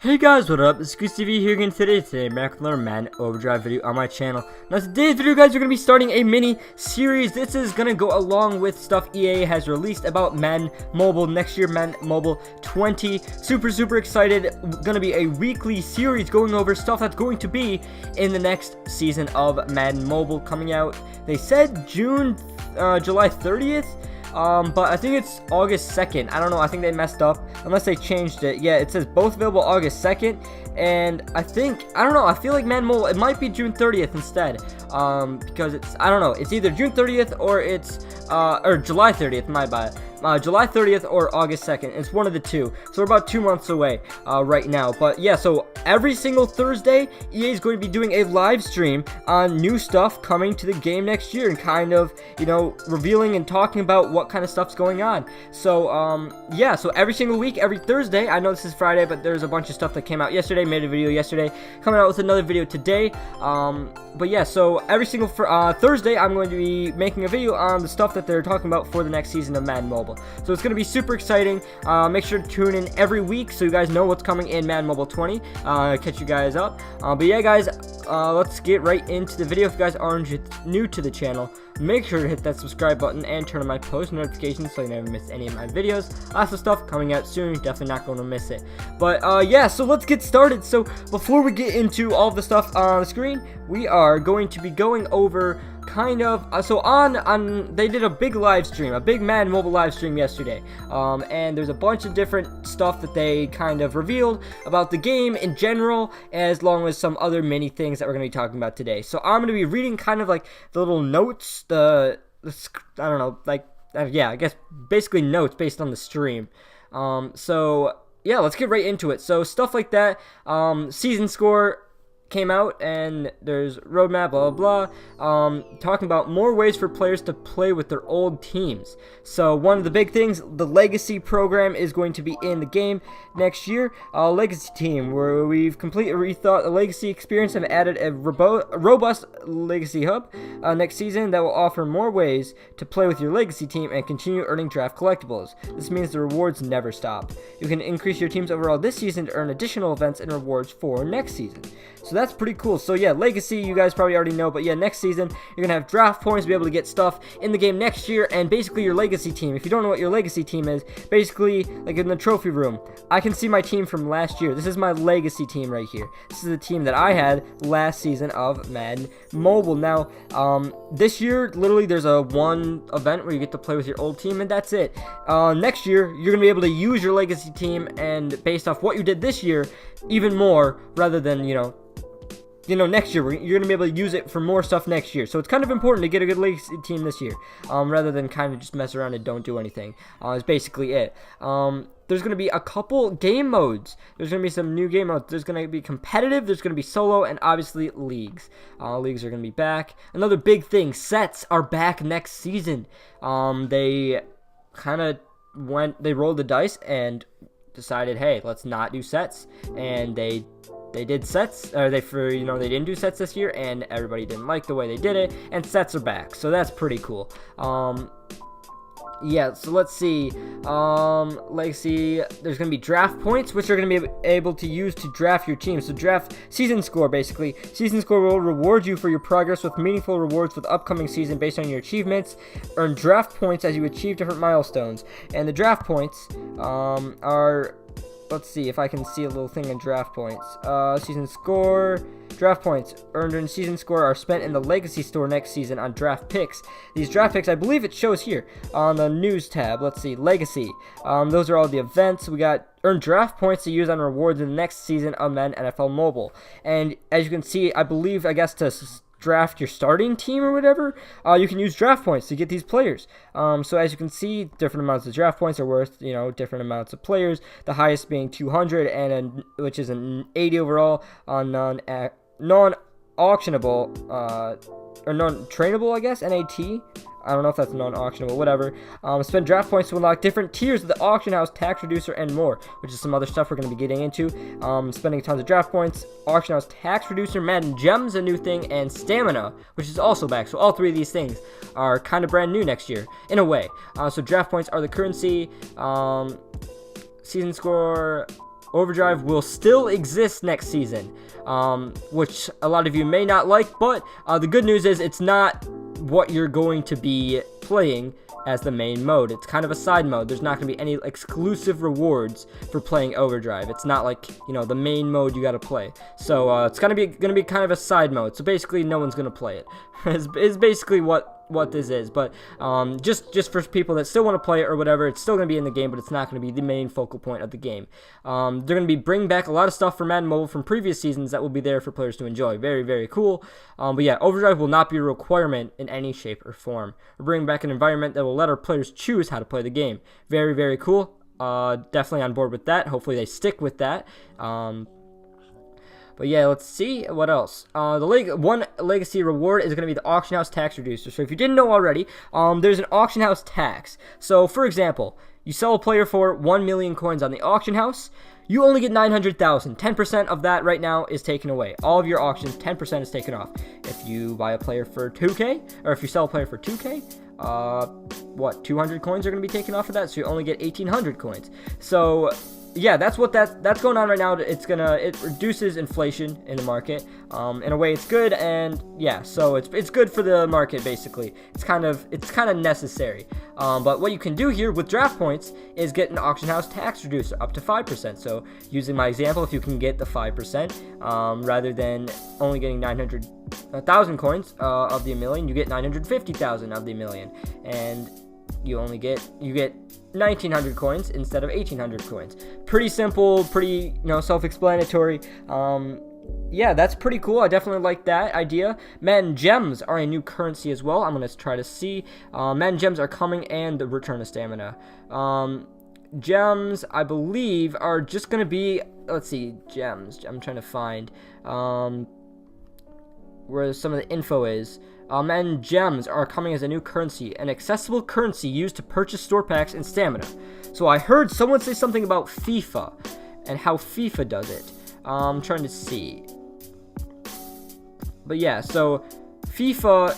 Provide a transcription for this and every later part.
Hey guys, what up? It's TV here again today back with another Madden Overdrive video on my channel. Now today's video, guys, we're going to be starting a mini series. This is going to go along with stuff EA has released about Madden Mobile next year, Madden Mobile 20. Super excited. Going to be a weekly series going over stuff that's going to be in the next season of Madden Mobile coming out. They said July 30th. But I think it's August 2nd. I don't know. I think they messed up. Unless they changed it. Yeah, it says both available August 2nd. And I don't know. I feel like Madden Mobile, it might be June 30th instead. Because I don't know. It's either June 30th or it's, or July 30th, my bad. July 30th or August 2nd. It's one of the two. So we're about 2 months away right now. But yeah, so every single Thursday, EA is going to be doing a live stream on new stuff coming to the game next year and kind of, you know, revealing and talking about what kind of stuff's going on. So, yeah, so every single week, every Thursday, I know this is Friday, but there's a bunch of stuff that came out yesterday, made a video yesterday, coming out with another video today. But yeah, so every single Thursday, I'm going to be making a video on the stuff that they're talking about for the next season of Madden Mobile. So it's going to be super exciting. Make sure to tune in every week so you guys know what's coming in Madden Mobile 20. Catch you guys up. But yeah, guys, let's get right into the video. If you guys are new to the channel, make sure to hit that subscribe button and turn on my post notifications so you never miss any of my videos. Lots of stuff coming out soon. You're definitely not going to miss it. But yeah, so let's get started. So before we get into all the stuff on the screen, we are going to be going over kind of so on they did a big live stream, a big Madden Mobile live stream yesterday, and there's a bunch of different stuff that they kind of revealed about the game in general, as long as some other mini things that we're going to be talking about today. So I'm going to be reading kind of like the little notes, I don't know, like yeah, I guess basically notes based on the stream. So yeah, let's get right into it. So stuff like that, season score came out, and there's roadmap, blah blah blah, talking about more ways for players to play with their old teams. So one of the big things, the legacy program is going to be in the game next year. Legacy team, where we've completely rethought the legacy experience and added a robust legacy hub next season that will offer more ways to play with your legacy team and continue earning draft collectibles. This means the rewards never stop. You can increase your team's overall this season to earn additional events and rewards for next season. So that's pretty cool. So yeah, legacy, you guys probably already know, but yeah, next season you're gonna have draft points to be able to get stuff in the game next year. And basically your legacy team, if you don't know what your legacy team is, basically like in the trophy room, I can see my team from last year. This is my legacy team right here. This is the team that I had last season of Madden Mobile. Now this year, literally there's a one event where you get to play with your old team, and that's it. Next year you're gonna be able to use your legacy team, and based off what you did this year, even more, rather than next year you're gonna be able to use it for more stuff next year. So it's kind of important to get a good legacy team this year, rather than kind of just mess around and don't do anything. Is basically it. There's going to be a couple game modes. There's going to be some new game modes. There's going to be competitive, there's going to be solo, and obviously leagues. Leagues are going to be back. Another big thing, sets are back next season. They kind of rolled the dice and decided, hey, let's not do sets. And they did sets, or they didn't do sets this year, and everybody didn't like the way they did it, and sets are back. So that's pretty cool. Yeah, so let's see. Legacy, there's going to be draft points, which are going to be able to use to draft your team. So draft season score, basically. Season score will reward you for your progress with meaningful rewards for the upcoming season based on your achievements. Earn draft points as you achieve different milestones. And the draft points are... Let's see if I can see a little thing in draft points. Season score. Draft points earned in season score are spent in the legacy store next season on draft picks. These draft picks, I believe it shows here on the news tab. Let's see, legacy. Those are all the events. We got earn draft points to use on rewards in the next season of Madden NFL Mobile. And as you can see, I believe, I guess to draft your starting team or whatever, you can use draft points to get these players. So as you can see, different amounts of draft points are worth, different amounts of players. The highest being 200, and which is an 80 overall on non-auctionable or non-trainable, I guess, NAT. I don't know if that's non-auctionable, whatever. Spend draft points to unlock different tiers of the auction house, tax reducer, and more, which is some other stuff we're going to be getting into. Spending tons of draft points, auction house, tax reducer, Madden Gems, a new thing, and stamina, which is also back. So all three of these things are kind of brand new next year, in a way. So draft points are the currency. Season score, Overdrive will still exist next season, which a lot of you may not like, but the good news is it's not what you're going to be playing as the main mode. It's kind of a side mode. There's not going to be any exclusive rewards for playing Overdrive. It's not like, you know, the main mode you got to play. So it's going to be kind of a side mode. So basically no one's going to play it. Is basically what this is. But just for people that still want to play it or whatever, it's still going to be in the game, but it's not going to be the main focal point of the game. They're going to be bringing back a lot of stuff for Madden Mobile from previous seasons that will be there for players to enjoy. Very, very cool. But yeah, Overdrive will not be a requirement in any shape or form. We're bringing back an environment that will let our players choose how to play the game. Very, very cool. Definitely on board with that. Hopefully they stick with that. But yeah, let's see what else. One legacy reward is going to be the auction house tax reducer. So if you didn't know already, there's an auction house tax. So for example, you sell a player for 1 million coins on the auction house. You only get 900,000. 10% of that right now is taken away. All of your auctions, 10% is taken off. If you buy a player for 2K, or if you sell a player for 2K, 200 coins are going to be taken off of that, so you only get 1,800 coins. So yeah, that's going on right now. It reduces inflation in the market. In a way, it's good, and yeah, so it's good for the market basically. It's kind of necessary. But what you can do here with draft points is get an auction house tax reducer up to 5%. So using my example, if you can get the 5%, rather than only getting 900,000 coins of the million, you get 950,000 of the million, and you get 1,900 coins instead of 1,800 coins. Pretty simple, pretty self-explanatory. Yeah, that's pretty cool. I definitely like that idea. Madden Gems are a new currency as well. I'm going to try to see. Madden Gems are coming, and the return of stamina. Gems, I believe, are just going to be, let's see, gems. I'm trying to find where some of the info is. And gems are coming as a new currency, an accessible currency used to purchase store packs and stamina. So I heard someone say something about FIFA and how FIFA does it. I'm trying to see. But yeah, so FIFA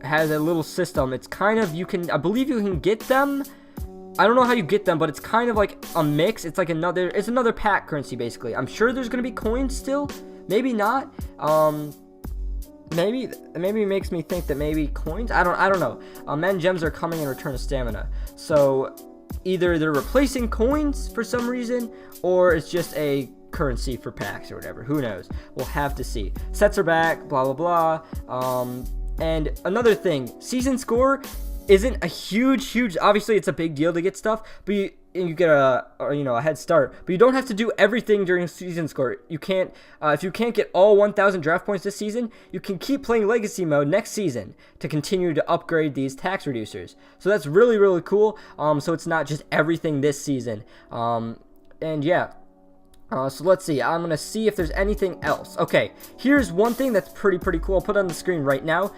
has a little system. It's kind of, I believe you can get them. I don't know how you get them, but it's kind of like a mix. It's like another pack currency basically. I'm sure there's going to be coins still. Maybe not. Maybe it makes me think that maybe coins. I don't know. Madden Gems are coming in return of stamina. So either they're replacing coins for some reason, or it's just a currency for packs or whatever. Who knows? We'll have to see. Sets are back. Blah blah blah. And another thing, season score isn't a huge. Obviously, it's a big deal to get stuff, but you get a head start, but you don't have to do everything during season score. You can't if you can't get all 1,000 draft points this season, you can keep playing legacy mode next season to continue to upgrade these tax reducers. So that's really, really cool. So it's not just everything this season. And yeah. So let's see. I'm going to see if there's anything else. Okay, here's one thing that's pretty cool. I'll put it on the screen right now.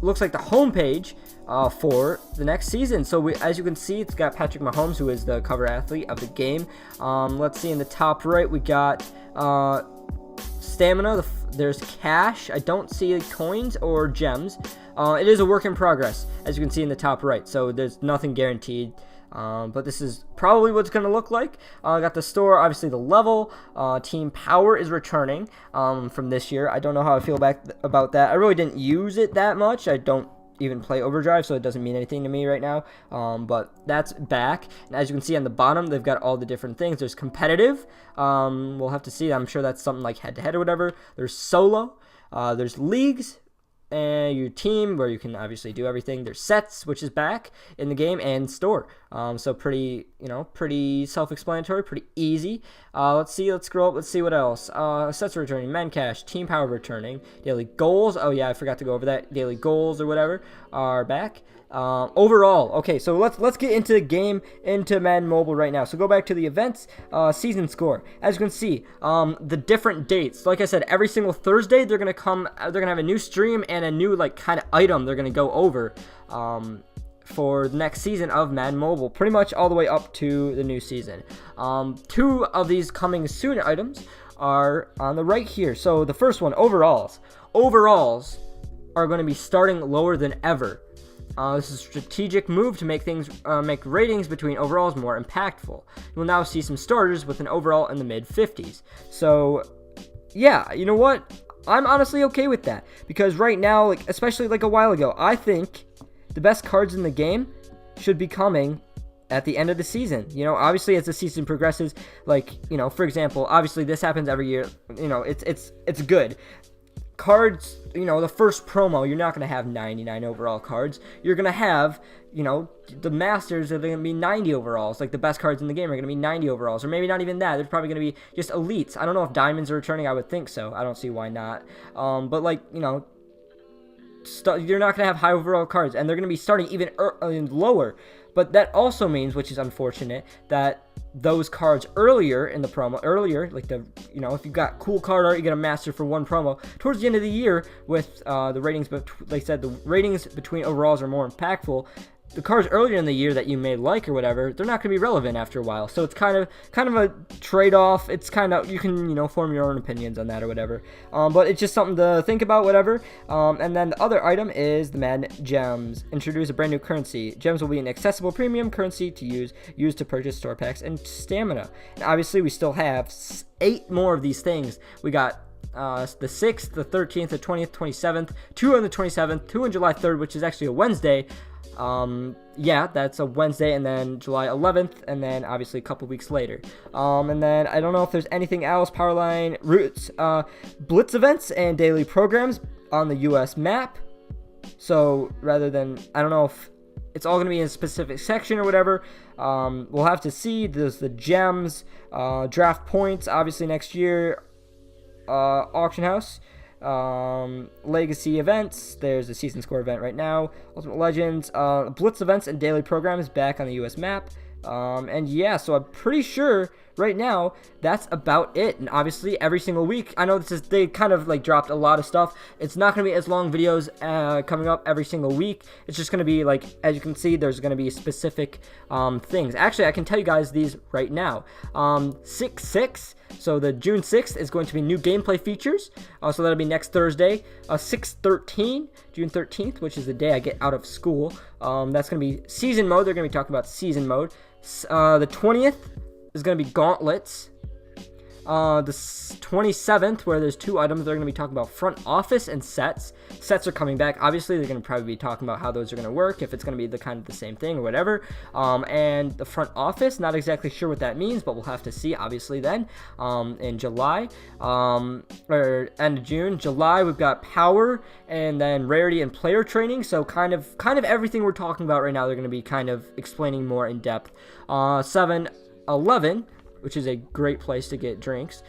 Looks like the homepage for the next season. So as you can see, it's got Patrick Mahomes, who is the cover athlete of the game. Let's see, in the top right, we got stamina. There's cash. I don't see coins or gems. It is a work in progress, as you can see in the top right. So there's nothing guaranteed. But this is probably what it's going to look like. I got the store, obviously the level. Team Power is returning from this year. I don't know how I feel about that. I really didn't use it that much. I don't even play Overdrive, so it doesn't mean anything to me right now. But that's back. And as you can see on the bottom, they've got all the different things. There's competitive. We'll have to see. I'm sure that's something like head-to-head or whatever. There's solo. There's leagues. And your team, where you can obviously do everything. There's sets, which is back in the game, and store. So pretty self-explanatory, pretty easy. Let's scroll up. Let's see what else. Sets are returning. Men cash, team power returning. Daily goals. Oh yeah, I forgot to go over that. Daily goals or whatever are back. Overall, okay, so let's get into the game, into Madden Mobile right now. So go back to the events, season score. As you can see, the different dates. Like I said, every single Thursday they're gonna have a new stream and a new kind of item they're gonna go over for the next season of Madden Mobile, pretty much all the way up to the new season. Two of these coming soon items are on the right here. So the first one, overalls. Overalls are going to be starting lower than ever. This is a strategic move to make ratings between overalls more impactful. You'll now see some starters with an overall in the mid 50s. So, yeah, you know what? I'm honestly okay with that, because right now, like especially like a while ago, I think the best cards in the game should be coming at the end of the season. You know, obviously as the season progresses, like, you know, for example, obviously this happens every year. You know, it's good. Cards, you know, the first promo, you're not going to have 99 overall cards. You're going to have, you know, the Masters are going to be 90 overalls. Like, the best cards in the game are going to be 90 overalls. Or maybe not even that. There's probably going to be just elites. I don't know if diamonds are returning. I would think so. I don't see why not. But, like, you know, you're not going to have high overall cards. And they're going to be starting even lower. But that also means, which is unfortunate, that those cards earlier in the promo, like the, you know, if you got cool card art, you get a master for one promo. Towards the end of the year, with the ratings, but like I said, the ratings between overalls are more impactful. The cards earlier in the year that you may like or whatever, they're not going to be relevant after a while. So it's kind of a trade-off. It's kind of, you can, you know, form your own opinions on that or whatever. But it's just something to think about, whatever. And then the other item is the Madden Gems. Introduce a brand new currency. Gems will be an accessible premium currency to use to purchase store packs and stamina. And obviously we still have 8 more of these things. We got the 6th, the 13th, the 20th, 27th, 2 on the 27th, 2 on July 3rd, which is actually a Wednesday. Yeah, that's a Wednesday, and then July 11th, and then obviously a couple weeks later. And then I don't know if there's anything else. Powerline routes, blitz events, and daily programs on the US map. So rather than, I don't know if it's all going to be in a specific section or whatever. We'll have to see. There's the gems, draft points, obviously next year, auction house. Legacy events, there's a season score event right now, Ultimate Legends, blitz events and daily programs back on the US map. And yeah, so I'm pretty sure right now that's about it. And obviously every single week, I know they kind of like dropped a lot of stuff. It's not going to be as long videos coming up every single week. It's just going to be like, as you can see, there's going to be specific things. Actually, I can tell you guys these right now. 6/6, so the June 6th is going to be new gameplay features. So that'll be next Thursday. 6/13, June 13th, which is the day I get out of school. That's going to be season mode. They're going to be talking about season mode. The 20th is going to be gauntlets. The 27th, where there's 2 items, they're going to be talking about front office and sets. Sets are coming back. Obviously, they're going to probably be talking about how those are going to work, if it's going to be the kind of the same thing or whatever. And the front office, not exactly sure what that means, but we'll have to see, obviously, then. In July, or end of June. July, we've got power, and then rarity and player training. So kind of everything we're talking about right now, they're going to be kind of explaining more in depth. 7/11, which is a great place to get drinks.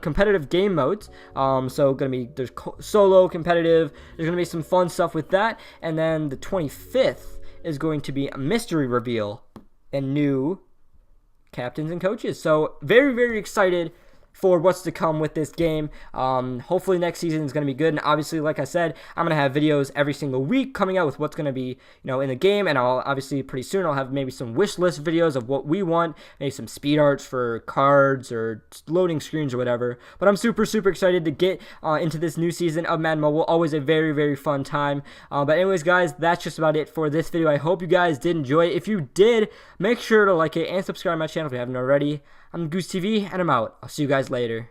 Competitive game modes. So there's solo, competitive. There's gonna be some fun stuff with that. And then the 25th is going to be a mystery reveal and new captains and coaches. So very, very excited for what's to come with this game. Hopefully next season is going to be good, and obviously, like I said, I'm going to have videos every single week coming out with what's going to be, you know, in the game, and I'll obviously pretty soon I'll have maybe some wish list videos of what we want, maybe some speed arts for cards or loading screens or whatever. But I'm super, super excited to get into this new season of Madden Mobile. Always a very, very fun time. But anyways, guys, that's just about it for this video. I hope you guys did enjoy it. If you did, make sure to like it and subscribe to my channel if you haven't already. I'm Goose TV, and I'm out. I'll see you guys later.